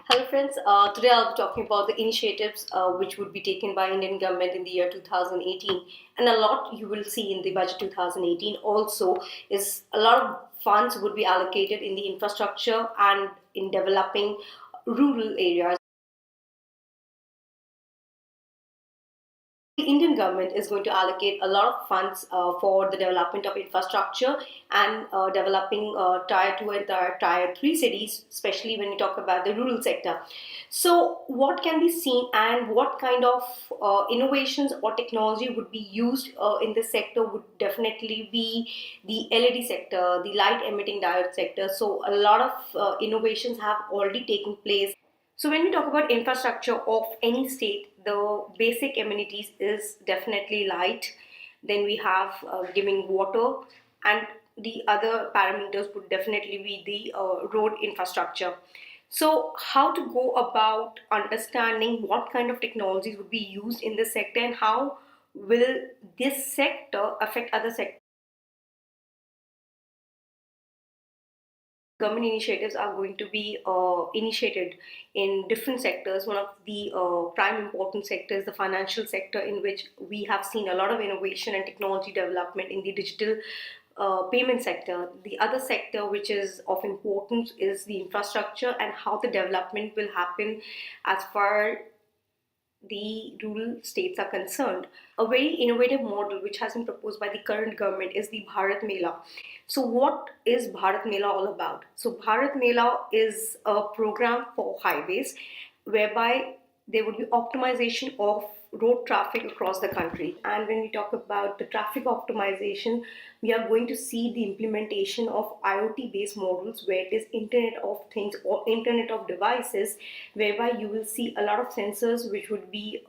Hello friends, today I'll be talking about the initiatives which would be taken by Indian government in the year 2018, and a lot you will see in the budget 2018 also is a lot of funds would be allocated in the infrastructure and in developing rural areas. The Indian government is going to allocate a lot of funds for the development of infrastructure and developing tier 2 and tier 3 cities, especially when we talk about the rural sector. So, what can be seen and what kind of innovations or technology would be used in this sector would definitely be the LED sector, the light emitting diode sector. So, a lot of innovations have already taken place. So when we talk about infrastructure of any state, the basic amenities is definitely light. Then we have giving water, and the other parameters would definitely be the road infrastructure. So how to go about understanding what kind of technologies would be used in this sector and how will this sector affect other sectors? Government initiatives are going to be initiated in different sectors. One of the prime important sectors, the financial sector, in which we have seen a lot of innovation and technology development in the digital payment sector. The other sector which is of importance is the infrastructure and how the development will happen as far the rural states are concerned. A very innovative model which has been proposed by the current government is the Bharatmela. So, what is Bharatmela all about? So, Bharatmela is a program for highways whereby there would be optimization of road traffic across the country. And when we talk about the traffic optimization, we are going to see the implementation of IoT based models where it is Internet of Things or Internet of Devices, whereby you will see a lot of sensors which would be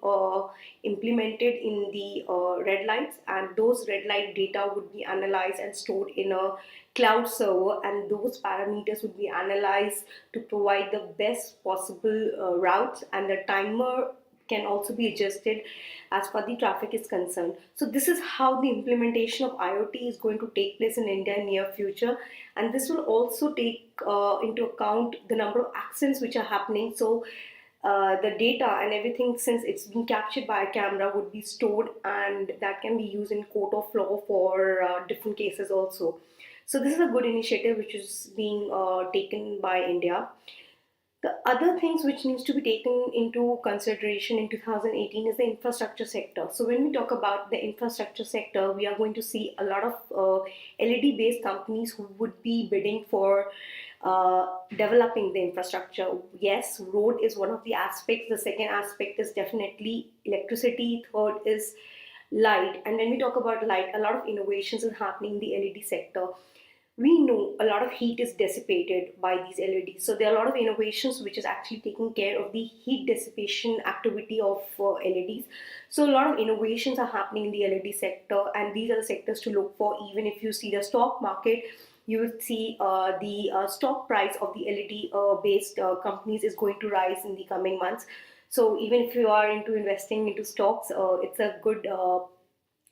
implemented in the red lights, and those red light data would be analyzed and stored in a cloud server, and those parameters would be analyzed to provide the best possible routes, and the timer can also be adjusted as far the traffic is concerned. So this is how the implementation of IoT is going to take place in India in near future, and this will also take into account the number of accidents which are happening. So the data and everything, since it's been captured by a camera, would be stored, and that can be used in court of law for different cases also. So this is a good initiative which is being taken by India. The other things which needs to be taken into consideration in 2018 is the infrastructure sector. So when we talk about the infrastructure sector, we are going to see a lot of LED based companies who would be bidding for developing the infrastructure. Yes, road is one of the aspects. The second aspect is definitely electricity. Third is light. And when we talk about light, a lot of innovations are happening in the LED sector. We know a lot of heat is dissipated by these LEDs. So there are a lot of innovations which is actually taking care of the heat dissipation activity of LEDs. So a lot of innovations are happening in the LED sector, and these are the sectors to look for. Even if you see the stock market, you will see the stock price of the LED based companies is going to rise in the coming months. So even if you are into investing into stocks, it's a good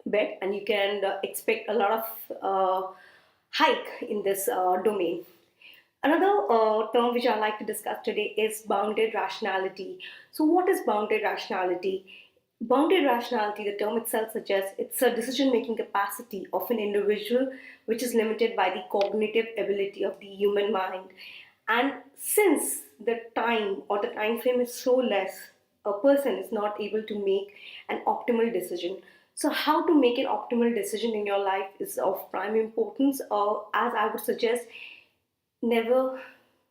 bet, and you can expect a lot of hike in this domain. Another term which I like to discuss today is bounded rationality. So, what is bounded rationality? Bounded rationality, the term itself suggests it's a decision making capacity of an individual which is limited by the cognitive ability of the human mind. And since the time or the time frame is so less, a person is not able to make an optimal decision. So, how to make an optimal decision in your life is of prime importance, or as I would suggest, never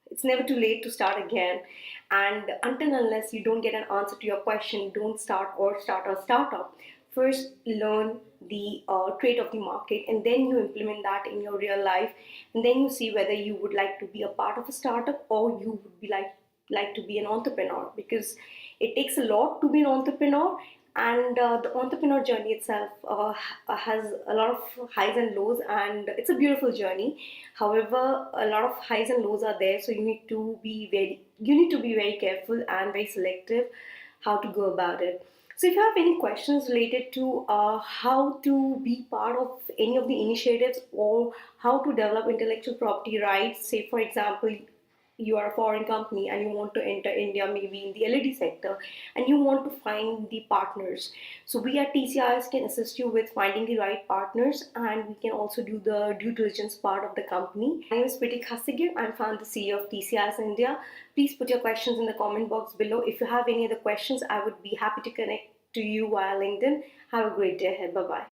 it's never too late to start again. And until unless you don't get an answer to your question, don't start a startup. First learn the trait of the market, and then you implement that in your real life, and then you see whether you would like to be a part of a startup or you would be like to be an entrepreneur, because it takes a lot to be an entrepreneur. And the entrepreneur journey itself has a lot of highs and lows, and it's a beautiful journey. However, a lot of highs and lows are there, so you need to be very careful and very selective how to go about it. So if you have any questions related to how to be part of any of the initiatives or how to develop intellectual property rights, say for example, you are a foreign company and you want to enter India, maybe in the LED sector, and you want to find the partners. So we at TCIs can assist you with finding the right partners, and we can also do the due diligence part of the company. My name is prity.khastgir. I'm founder CEO of TCIs India. Please put your questions in the comment box below. If you have any other questions, I would be happy to connect to you via LinkedIn. Have a great day ahead. Bye bye.